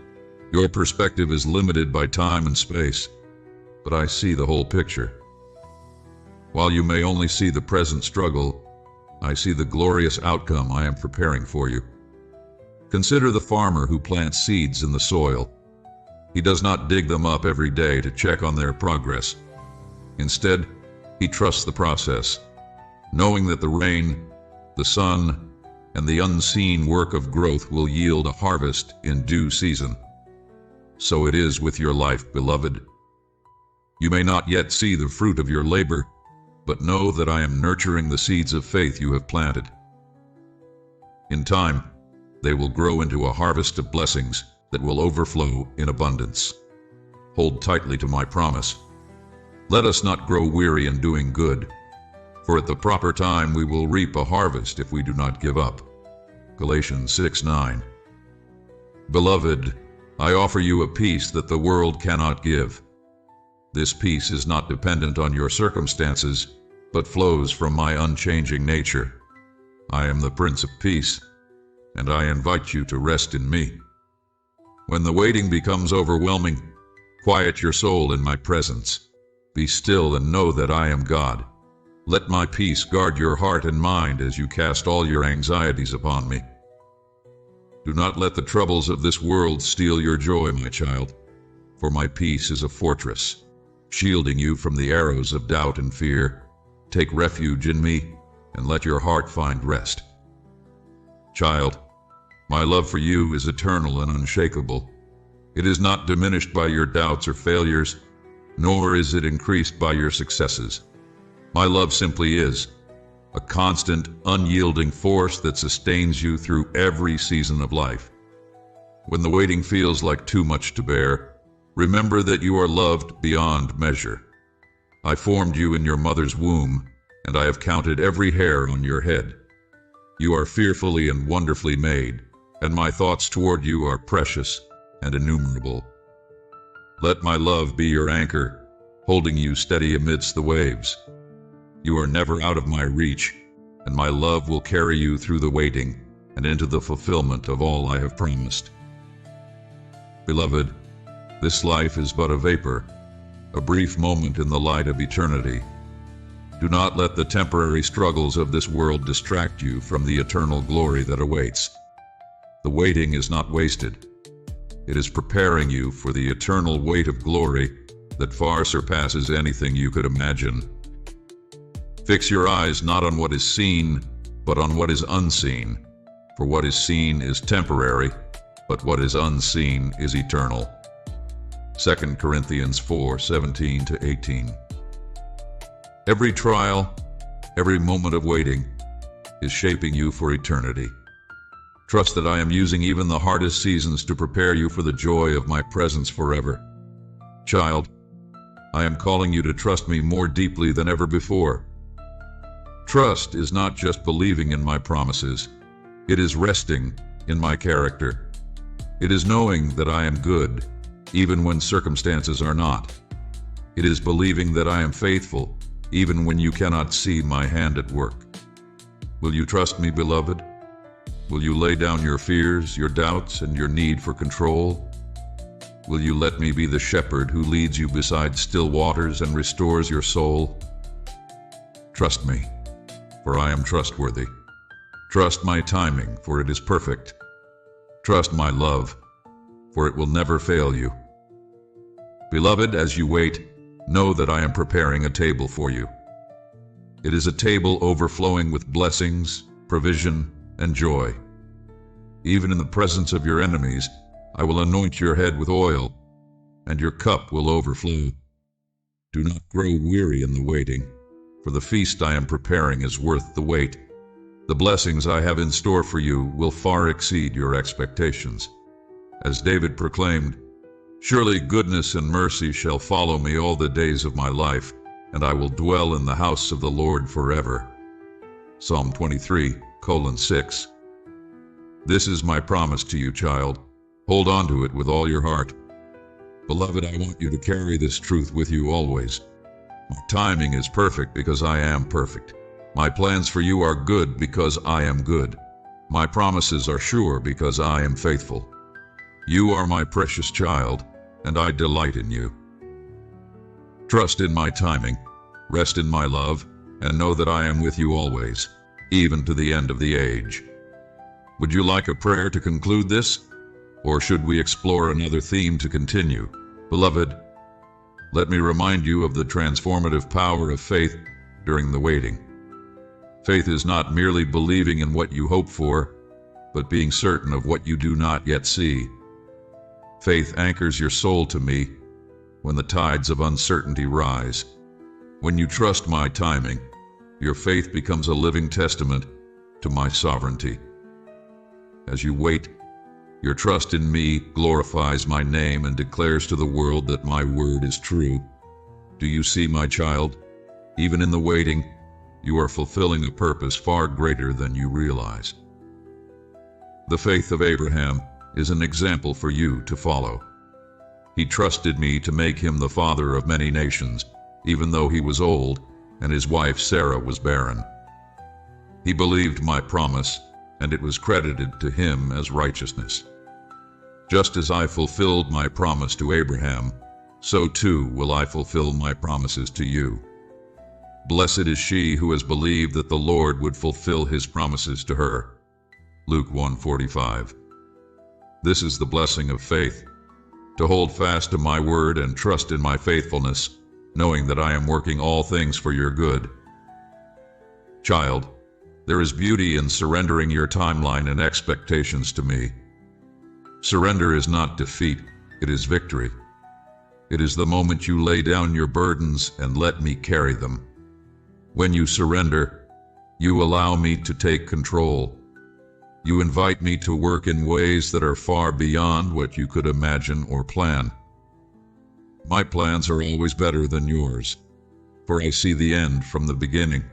your perspective is limited by time and space, but I see the whole picture. While you may only see the present struggle, I see the glorious outcome I am preparing for you. Consider the farmer who plants seeds in the soil. He does not dig them up every day to check on their progress. Instead, he trusts the process, knowing that the rain, the sun, and the unseen work of growth will yield a harvest in due season. So it is with your life, beloved. You may not yet see the fruit of your labor, but know that I am nurturing the seeds of faith you have planted. In time, they will grow into a harvest of blessings that will overflow in abundance. Hold tightly to my promise. Let us not grow weary in doing good, for at the proper time we will reap a harvest if we do not give up. Galatians 6:9. Beloved, I offer you a peace that the world cannot give. This peace is not dependent on your circumstances, but flows from my unchanging nature. I am the Prince of Peace, and I invite you to rest in me. When the waiting becomes overwhelming, quiet your soul in my presence. Be still and know that I am God. Let my peace guard your heart and mind as you cast all your anxieties upon me. Do not let the troubles of this world steal your joy, my child, for my peace is a fortress, shielding you from the arrows of doubt and fear. Take refuge in me, and let your heart find rest. Child, my love for you is eternal and unshakable. It is not diminished by your doubts or failures, nor is it increased by your successes. My love simply is a constant, unyielding force that sustains you through every season of life. When the waiting feels like too much to bear, remember that you are loved beyond measure. I formed you in your mother's womb, and I have counted every hair on your head. You are fearfully and wonderfully made, and my thoughts toward you are precious and innumerable. Let my love be your anchor, holding you steady amidst the waves. You are never out of my reach, and my love will carry you through the waiting and into the fulfillment of all I have promised. Beloved, this life is but a vapor, a brief moment in the light of eternity. Do not let the temporary struggles of this world distract you from the eternal glory that awaits. The waiting is not wasted. It is preparing you for the eternal weight of glory that far surpasses anything you could imagine. Fix your eyes not on what is seen, but on what is unseen. For what is seen is temporary, but what is unseen is eternal. 2 Corinthians 4:17-18. Every trial, every moment of waiting, is shaping you for eternity. Trust that I am using even the hardest seasons to prepare you for the joy of my presence forever. Child, I am calling you to trust me more deeply than ever before. Trust is not just believing in my promises. It is resting in my character. It is knowing that I am good, even when circumstances are not. It is believing that I am faithful, even when you cannot see my hand at work. Will you trust me, beloved? Will you lay down your fears, your doubts, and your need for control? Will you let me be the shepherd who leads you beside still waters and restores your soul? Trust me, for I am trustworthy. Trust my timing, for it is perfect. Trust my love, for it will never fail you. Beloved, as you wait, know that I am preparing a table for you. It is a table overflowing with blessings, provision, and joy. Even in the presence of your enemies, I will anoint your head with oil, and your cup will overflow. Do not grow weary in the waiting, for the feast I am preparing is worth the wait. The blessings I have in store for you will far exceed your expectations. As David proclaimed, "Surely goodness and mercy shall follow me all the days of my life, and I will dwell in the house of the Lord forever." Psalm 23:6. This is my promise to you, child. Hold on to it with all your heart. Beloved, I want you to carry this truth with you always. My timing is perfect because I am perfect. My plans for you are good because I am good. My promises are sure because I am faithful. You are my precious child, and I delight in you. Trust in my timing, rest in my love, and know that I am with you always, even to the end of the age. Would you like a prayer to conclude this? Or should we explore another theme to continue? Beloved, let me remind you of the transformative power of faith during the waiting. Faith is not merely believing in what you hope for, but being certain of what you do not yet see. Faith anchors your soul to me when the tides of uncertainty rise. When you trust my timing, your faith becomes a living testament to my sovereignty. As you wait, your trust in me glorifies my name and declares to the world that my word is true. Do you see, my child? Even in the waiting, you are fulfilling a purpose far greater than you realize. The faith of Abraham is an example for you to follow. He trusted me to make him the father of many nations, even though he was old and his wife Sarah was barren. He believed my promise, and it was credited to him as righteousness. Just as I fulfilled my promise to Abraham, so too will I fulfill my promises to you. Blessed is she who has believed that the Lord would fulfill his promises to her. Luke 1:45. This is the blessing of faith, to hold fast to my word and trust in my faithfulness, knowing that I am working all things for your good. Child, there is beauty in surrendering your timeline and expectations to me. Surrender is not defeat, it is victory. It is the moment you lay down your burdens and let me carry them. When you surrender, you allow me to take control. You invite me to work in ways that are far beyond what you could imagine or plan. My plans are always better than yours, for I see the end from the beginning.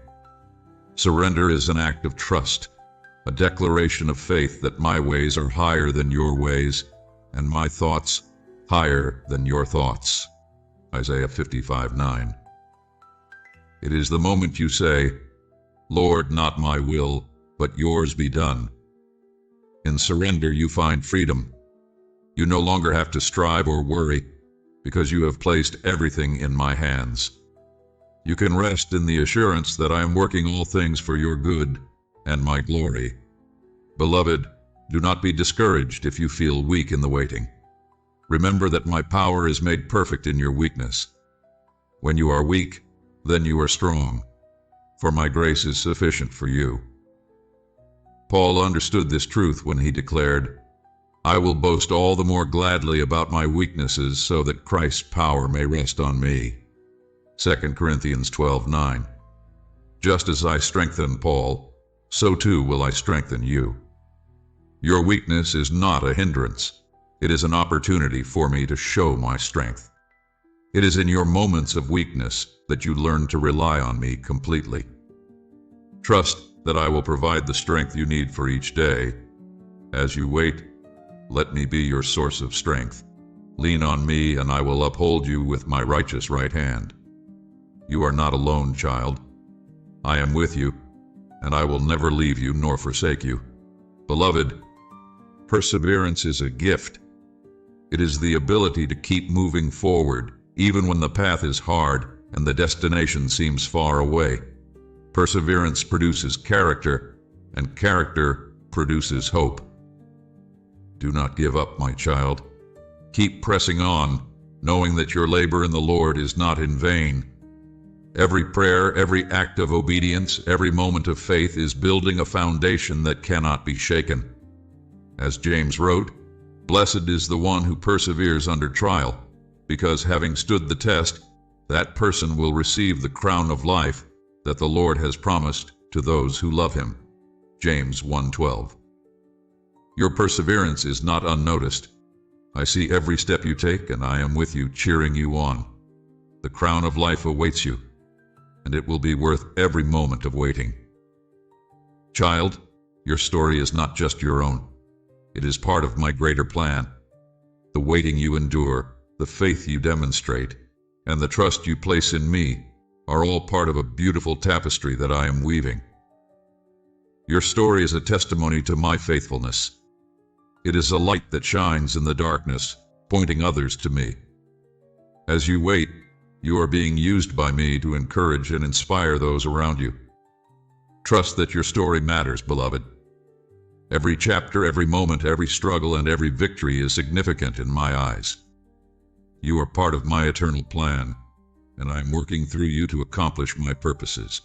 Surrender is an act of trust, a declaration of faith that my ways are higher than your ways, and my thoughts higher than your thoughts. Isaiah 55:9. It is the moment you say, "Lord, not my will, but yours be done." In surrender, you find freedom. You no longer have to strive or worry, because you have placed everything in my hands. You can rest in the assurance that I am working all things for your good and my glory. Beloved, do not be discouraged if you feel weak in the waiting. Remember that my power is made perfect in your weakness. When you are weak, then you are strong, for my grace is sufficient for you. Paul understood this truth when he declared, "I will boast all the more gladly about my weaknesses so that Christ's power may rest on me." 2 Corinthians 12:9. Just as I strengthened Paul, so too will I strengthen you. Your weakness is not a hindrance. It is an opportunity for me to show my strength. It is in your moments of weakness that you learn to rely on me completely. Trust that I will provide the strength you need for each day. As you wait, let me be your source of strength. Lean on me, and I will uphold you with my righteous right hand. You are not alone, child. I am with you, and I will never leave you nor forsake you. Beloved, perseverance is a gift. It is the ability to keep moving forward, even when the path is hard and the destination seems far away. Perseverance produces character, and character produces hope. Do not give up, my child. Keep pressing on, knowing that your labor in the Lord is not in vain. Every prayer, every act of obedience, every moment of faith is building a foundation that cannot be shaken. As James wrote, "Blessed is the one who perseveres under trial, because having stood the test, that person will receive the crown of life that the Lord has promised to those who love him." James 1:12. Your perseverance is not unnoticed. I see every step you take, and I am with you, cheering you on. The crown of life awaits you, and it will be worth every moment of waiting. Child, your story is not just your own. It is part of my greater plan. The waiting you endure, the faith you demonstrate, and the trust you place in me are all part of a beautiful tapestry that I am weaving. Your story is a testimony to my faithfulness. It is a light that shines in the darkness, pointing others to me. As you wait, you are being used by me to encourage and inspire those around you. Trust that your story matters, beloved. Every chapter, every moment, every struggle, and every victory is significant in my eyes. You are part of my eternal plan, and I am working through you to accomplish my purposes.